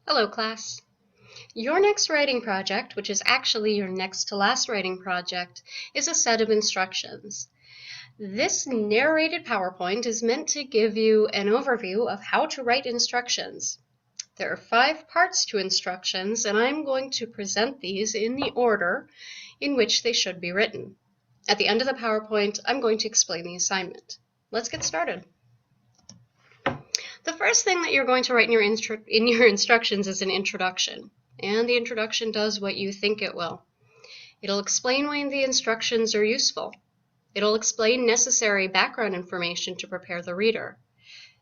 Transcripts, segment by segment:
Hello, class. Your next writing project, which is actually your next to last writing project, is a set of instructions. This narrated PowerPoint is meant to give you an overview of how to write instructions. There are 5 parts to instructions, and I'm going to present these in the order in which they should be written. At the end of the PowerPoint, I'm going to explain the assignment. Let's get started. The first thing that you're going to write in your instructions is an introduction, and the introduction does what you think it will. It'll explain why the instructions are useful. It'll explain necessary background information to prepare the reader.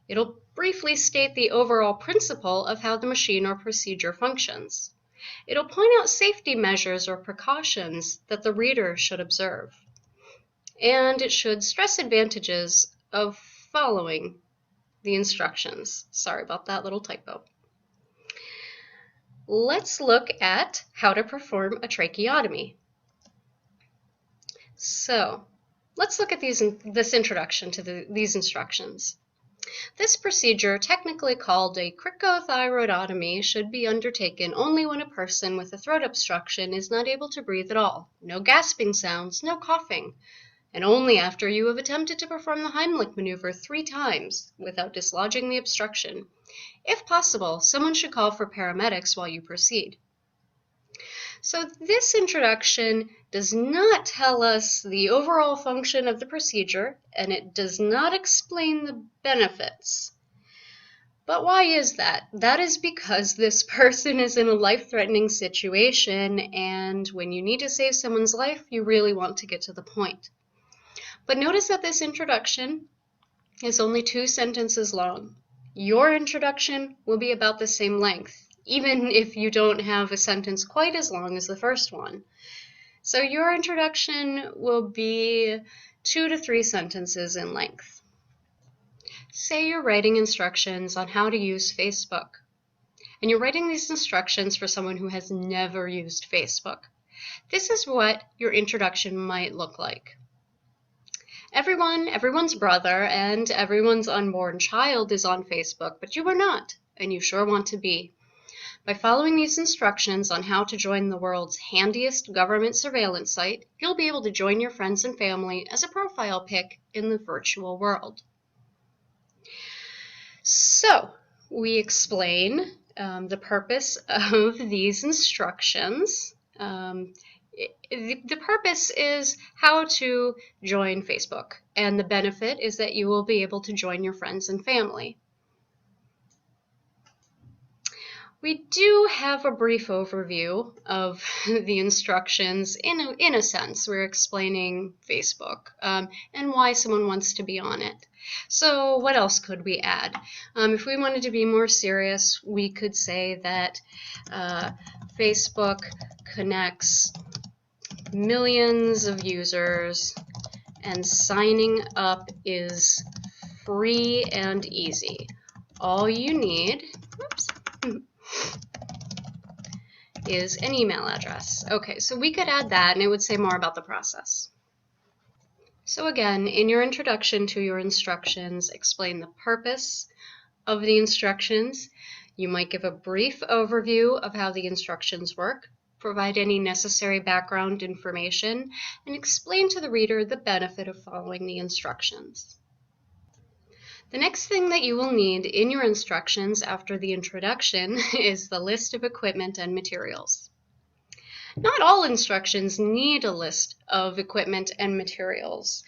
It'll briefly state the overall principle of how the machine or procedure functions. It'll point out safety measures or precautions that the reader should observe. And it should stress advantages of following the instructions. Sorry about that little typo. Let's look at how to perform a tracheotomy. So let's look at this introduction to these instructions. This procedure, technically called a cricothyroidotomy, should be undertaken only when a person with a throat obstruction is not able to breathe at all. No gasping sounds, no coughing. And only after you have attempted to perform the Heimlich maneuver 3 times without dislodging the obstruction. If possible, someone should call for paramedics while you proceed. So this introduction does not tell us the overall function of the procedure, and it does not explain the benefits. But why is that? That is because this person is in a life-threatening situation, and when you need to save someone's life, you really want to get to the point. But notice that this introduction is only 2 sentences long. Your introduction will be about the same length, even if you don't have a sentence quite as long as the first one. So your introduction will be 2 to 3 sentences in length. Say you're writing instructions on how to use Facebook, and you're writing these instructions for someone who has never used Facebook. This is what your introduction might look like. Everyone's brother, and everyone's unborn child is on Facebook, but you are not, and you sure want to be. By following these instructions on how to join the world's handiest government surveillance site, you'll be able to join your friends and family as a profile pic in the virtual world. So, we explain the purpose of these instructions. The purpose is how to join Facebook, and the benefit is that you will be able to join your friends and family. We do have a brief overview of the instructions. In a sense, we're explaining Facebook and why someone wants to be on it. So what else could we add? If we wanted to be more serious, we could say that Facebook connects millions of users, and signing up is free and easy. All you need is an email address. Okay, so we could add that, and it would say more about the process. So again, in your introduction to your instructions, explain the purpose of the instructions. You might give a brief overview of how the instructions work, provide any necessary background information, and explain to the reader the benefit of following the instructions. The next thing that you will need in your instructions after the introduction is the list of equipment and materials. Not all instructions need a list of equipment and materials.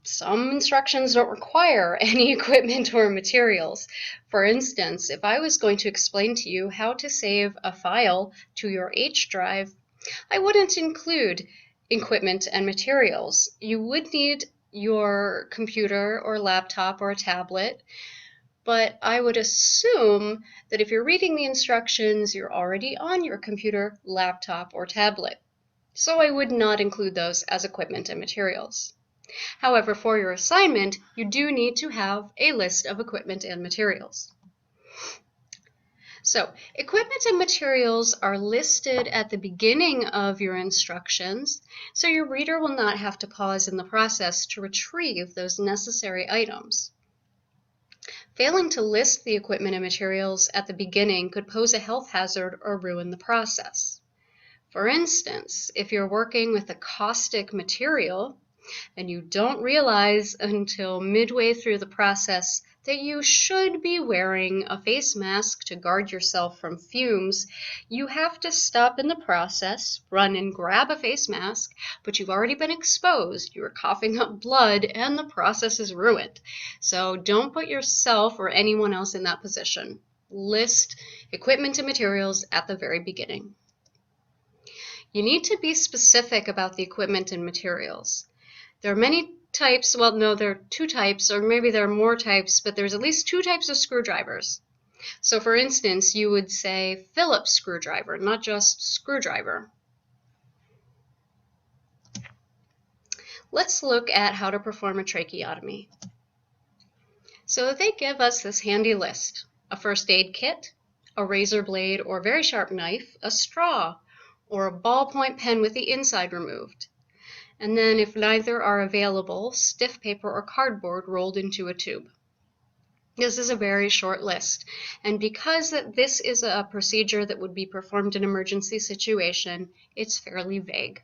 Some instructions don't require any equipment or materials. For instance, if I was going to explain to you how to save a file to your H drive, I wouldn't include equipment and materials. You would need your computer or laptop or a tablet, but I would assume that if you're reading the instructions, you're already on your computer, laptop, or tablet. So I would not include those as equipment and materials. However, for your assignment, you do need to have a list of equipment and materials. So, equipment and materials are listed at the beginning of your instructions, so your reader will not have to pause in the process to retrieve those necessary items. Failing to list the equipment and materials at the beginning could pose a health hazard or ruin the process. For instance, if you're working with a caustic material and you don't realize until midway through the process that you should be wearing a face mask to guard yourself from fumes, you have to stop in the process, run and grab a face mask, but you've already been exposed, you're coughing up blood, and the process is ruined. So don't put yourself or anyone else in that position. List equipment and materials at the very beginning. You need to be specific about the equipment and materials. There are many types, well, no, there are two types, or maybe there are more types, but there's at least two types of screwdrivers. So for instance, you would say Phillips screwdriver, not just screwdriver. Let's look at how to perform a tracheotomy. So they give us this handy list: a first aid kit, a razor blade or very sharp knife, a straw, or a ballpoint pen with the inside removed. And then, if neither are available, stiff paper or cardboard rolled into a tube. This is a very short list, and because this is a procedure that would be performed in an emergency situation, it's fairly vague.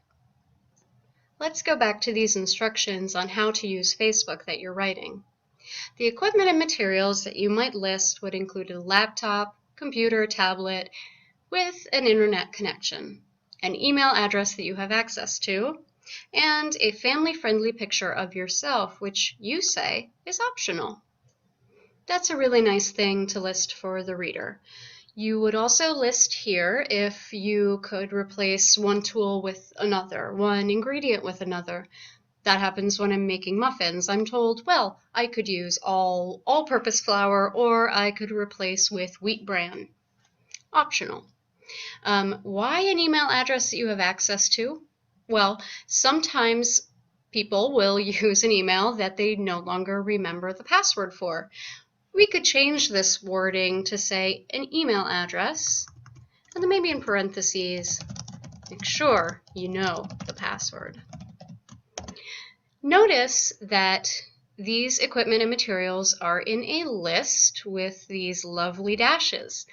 Let's go back to these instructions on how to use Facebook that you're writing. The equipment and materials that you might list would include a laptop, computer, tablet with an internet connection, an email address that you have access to, and a family-friendly picture of yourself, which you say is optional. That's a really nice thing to list for the reader. You would also list here if you could replace one tool with another, one ingredient with another. That happens when I'm making muffins. I'm told, well, I could use all-purpose flour, or I could replace with wheat bran. Optional. Why an email address that you have access to? Well, sometimes people will use an email that they no longer remember the password for. We could change this wording to say an email address, and then maybe in parentheses, make sure you know the password. Notice that these equipment and materials are in a list with these lovely dashes.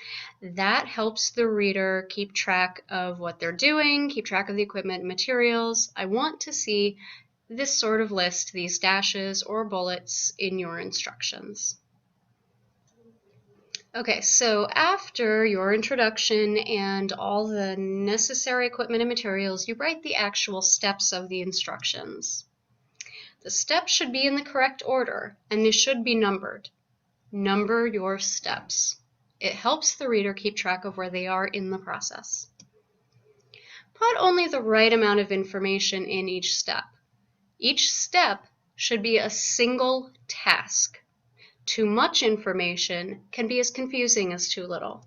That helps the reader keep track of what they're doing, keep track of the equipment and materials. I want to see this sort of list, these dashes or bullets, in your instructions. Okay, so after your introduction and all the necessary equipment and materials, you write the actual steps of the instructions. The steps should be in the correct order, and they should be numbered. Number your steps. It helps the reader keep track of where they are in the process. Put only the right amount of information in each step. Each step should be a single task. Too much information can be as confusing as too little.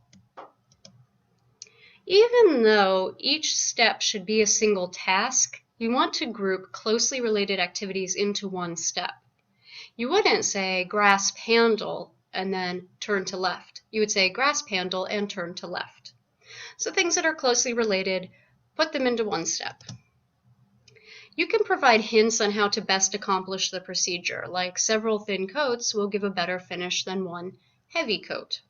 Even though each step should be a single task, you want to group closely related activities into one step. You wouldn't say grasp handle and then turn to left. You would say grasp handle and turn to left. So things that are closely related, put them into one step. You can provide hints on how to best accomplish the procedure, like several thin coats will give a better finish than one heavy coat.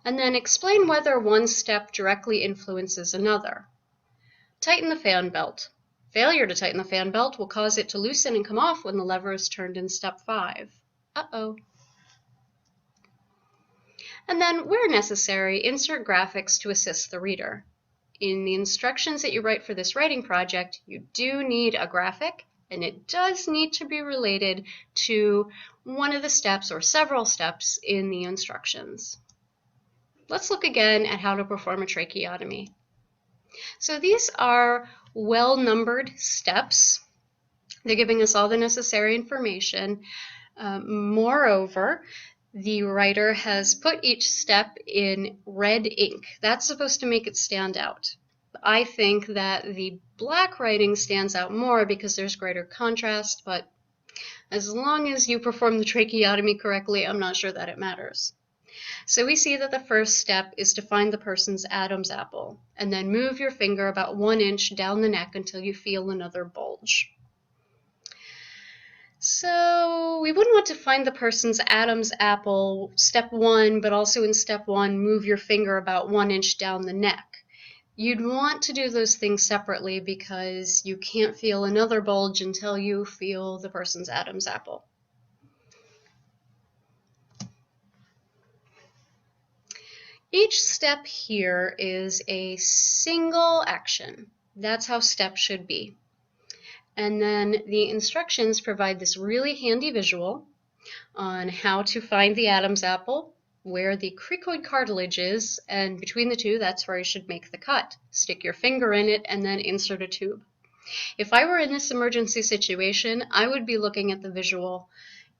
And then explain whether one step directly influences another. Tighten the fan belt. Failure to tighten the fan belt will cause it to loosen and come off when the lever is turned in step 5. Uh-oh. And then, where necessary, insert graphics to assist the reader. In the instructions that you write for this writing project, you do need a graphic, and it does need to be related to one of the steps or several steps in the instructions. Let's look again at how to perform a tracheotomy. So these are well-numbered steps. They're giving us all the necessary information. Moreover, the writer has put each step in red ink. That's supposed to make it stand out. I think that the black writing stands out more because there's greater contrast, but as long as you perform the tracheotomy correctly, I'm not sure that it matters. So we see that the first step is to find the person's Adam's apple, and then move your finger about 1 inch down the neck until you feel another bulge. So we wouldn't want to find the person's Adam's apple, step 1, but also in step 1, move your finger about 1 inch down the neck. You'd want to do those things separately because you can't feel another bulge until you feel the person's Adam's apple. Each step here is a single action. That's how steps should be. And then the instructions provide this really handy visual on how to find the Adam's apple, where the cricoid cartilage is, and between the two, that's where you should make the cut. Stick your finger in it and then insert a tube. If I were in this emergency situation, I would be looking at the visual.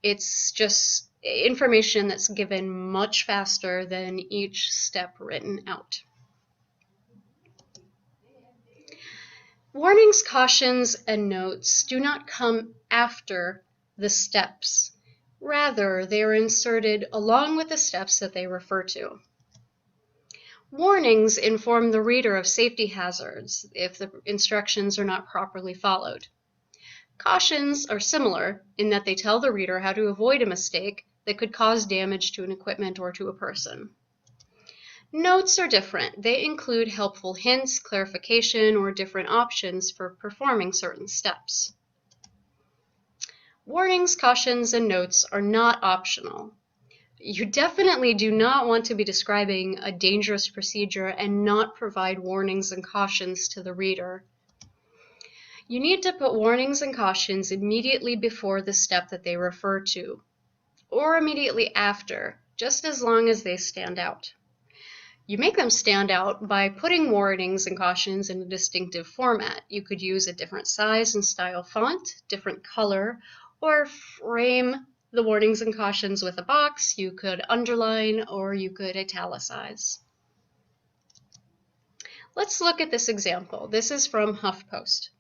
It's just information that's given much faster than each step written out. Warnings, cautions, and notes do not come after the steps. Rather, they are inserted along with the steps that they refer to. Warnings inform the reader of safety hazards if the instructions are not properly followed. Cautions are similar in that they tell the reader how to avoid a mistake that could cause damage to an equipment or to a person. Notes are different. They include helpful hints, clarification, or different options for performing certain steps. Warnings, cautions, and notes are not optional. You definitely do not want to be describing a dangerous procedure and not provide warnings and cautions to the reader. You need to put warnings and cautions immediately before the step that they refer to, or immediately after, just as long as they stand out. You make them stand out by putting warnings and cautions in a distinctive format. You could use a different size and style font, different color, or frame the warnings and cautions with a box. You could underline or you could italicize. Let's look at this example. This is from HuffPost.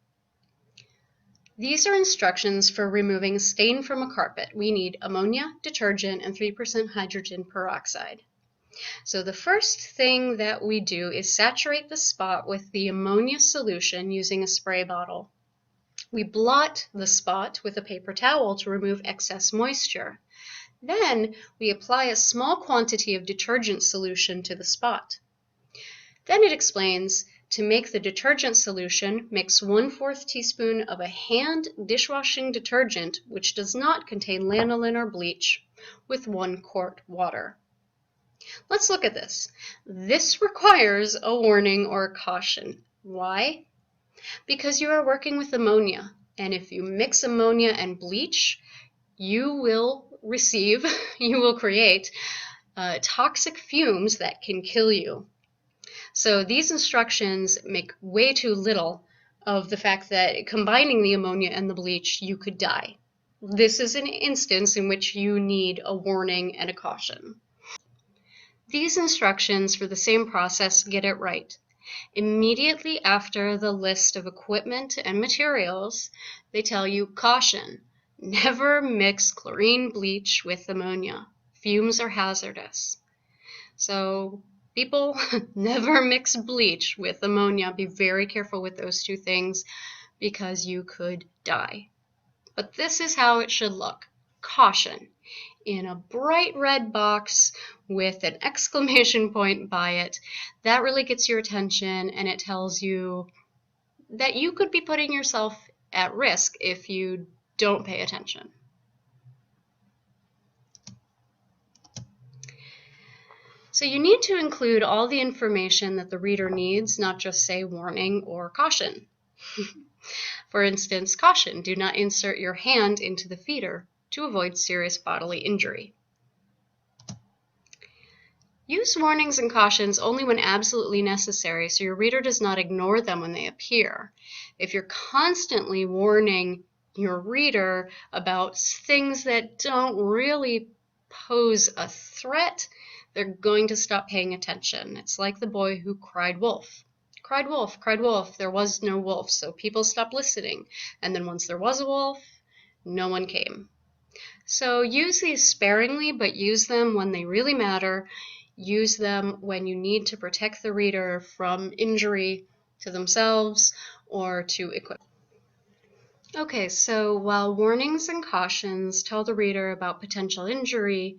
These are instructions for removing stain from a carpet. We need ammonia, detergent, and 3% hydrogen peroxide. So the first thing that we do is saturate the spot with the ammonia solution using a spray bottle. We blot the spot with a paper towel to remove excess moisture. Then we apply a small quantity of detergent solution to the spot. Then it explains, to make the detergent solution, mix 1/4 teaspoon of a hand dishwashing detergent, which does not contain lanolin or bleach, with 1 quart water. Let's look at this. This requires a warning or a caution. Why? Because you are working with ammonia, and if you mix ammonia and bleach, you will create toxic fumes that can kill you. So these instructions make way too little of the fact that combining the ammonia and the bleach, you could die. This is an instance in which you need a warning and a caution. These instructions for the same process get it right. Immediately after the list of equipment and materials, they tell you, caution, never mix chlorine bleach with ammonia. Fumes are hazardous. So people, never mix bleach with ammonia. Be very careful with those two things because you could die. But this is how it should look. Caution. In a bright red box with an exclamation point by it. That really gets your attention, and it tells you that you could be putting yourself at risk if you don't pay attention. So you need to include all the information that the reader needs, not just say warning or caution. For instance, caution, do not insert your hand into the feeder to avoid serious bodily injury. Use warnings and cautions only when absolutely necessary, so your reader does not ignore them when they appear. If you're constantly warning your reader about things that don't really pose a threat, they're going to stop paying attention. It's like the boy who cried wolf. Cried wolf, cried wolf. There was no wolf, so people stopped listening. And then once there was a wolf, no one came. So use these sparingly, but use them when they really matter. Use them when you need to protect the reader from injury to themselves or to equipment. Okay, so while warnings and cautions tell the reader about potential injury,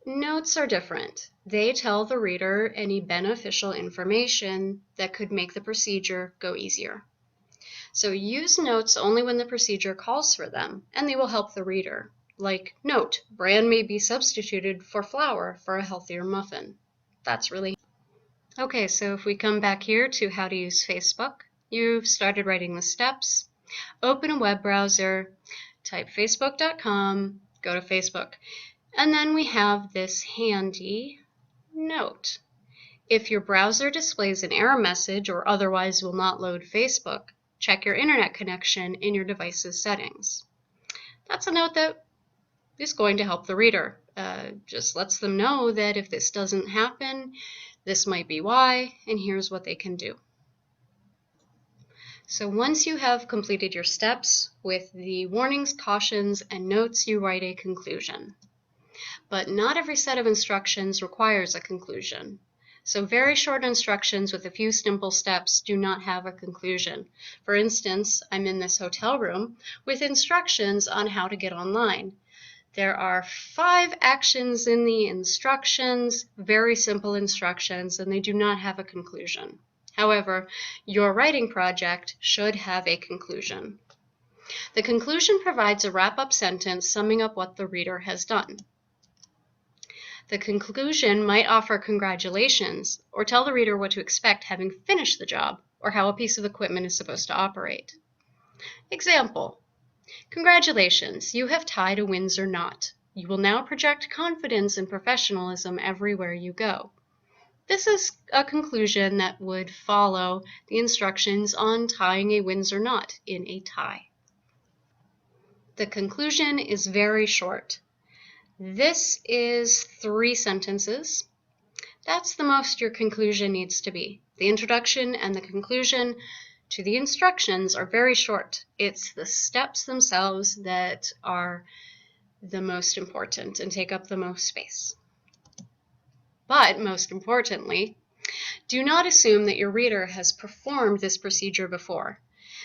notes are different. They tell the reader any beneficial information that could make the procedure go easier. So use notes only when the procedure calls for them, and they will help the reader. Like, note, bran may be substituted for flour for a healthier muffin. That's really okay, so if we come back here to how to use Facebook, you've started writing the steps. Open a web browser, type facebook.com, go to Facebook, and then we have this handy note. If your browser displays an error message or otherwise will not load Facebook, check your internet connection in your device's settings. That's a note that is going to help the reader. Just lets them know that if this doesn't happen, this might be why, and here's what they can do. So once you have completed your steps with the warnings, cautions, and notes, you write a conclusion. But not every set of instructions requires a conclusion. So very short instructions with a few simple steps do not have a conclusion. For instance, I'm in this hotel room with instructions on how to get online. There are 5 actions in the instructions, very simple instructions, and they do not have a conclusion. However, your writing project should have a conclusion. The conclusion provides a wrap-up sentence summing up what the reader has done. The conclusion might offer congratulations or tell the reader what to expect having finished the job or how a piece of equipment is supposed to operate. Example: congratulations, you have tied a Windsor knot. You will now project confidence and professionalism everywhere you go. This is a conclusion that would follow the instructions on tying a Windsor knot in a tie. The conclusion is very short. This is 3 sentences. That's the most your conclusion needs to be. The introduction and the conclusion to the instructions are very short. It's the steps themselves that are the most important and take up the most space. But most importantly, do not assume that your reader has performed this procedure before.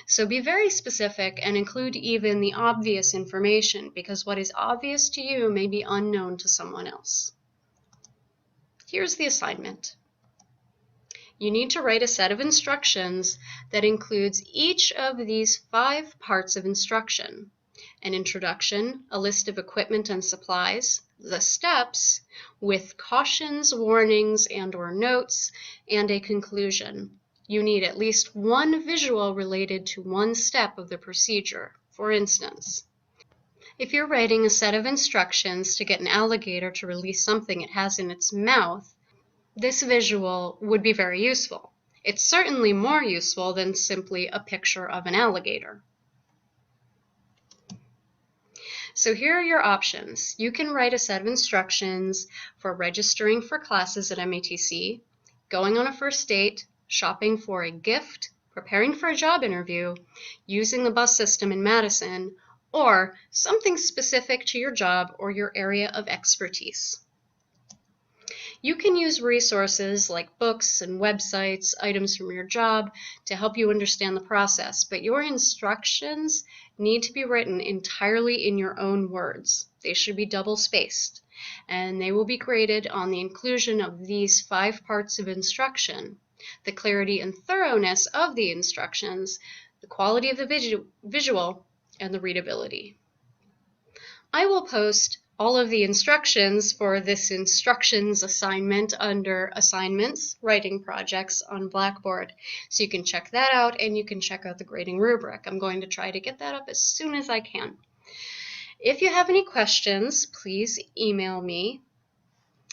So be very specific and include even the obvious information, because what is obvious to you may be unknown to someone else. Here's the assignment. You need to write a set of instructions that includes each of these 5 parts of instruction: an introduction, a list of equipment and supplies, the steps, with cautions, warnings, and/or notes, and a conclusion. You need at least 1 visual related to 1 step of the procedure. For instance, if you're writing a set of instructions to get an alligator to release something it has in its mouth, this visual would be very useful. It's certainly more useful than simply a picture of an alligator. So here are your options. You can write a set of instructions for registering for classes at MATC, going on a first date, shopping for a gift, preparing for a job interview, using the bus system in Madison, or something specific to your job or your area of expertise. You can use resources like books and websites, items from your job to help you understand the process, but your instructions need to be written entirely in your own words. They should be double-spaced, and they will be graded on the inclusion of these 5 parts of instruction: the clarity and thoroughness of the instructions, the quality of the visual, and the readability. I will post all of the instructions for this instructions assignment under Assignments, Writing Projects on Blackboard. So you can check that out, and you can check out the grading rubric. I'm going to try to get that up as soon as I can. If you have any questions, please email me.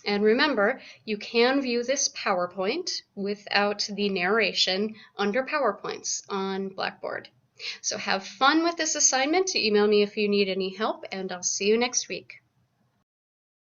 And remember, you can view this PowerPoint without the narration under PowerPoints on Blackboard. So have fun with this assignment. Email me if you need any help, and I'll see you next week.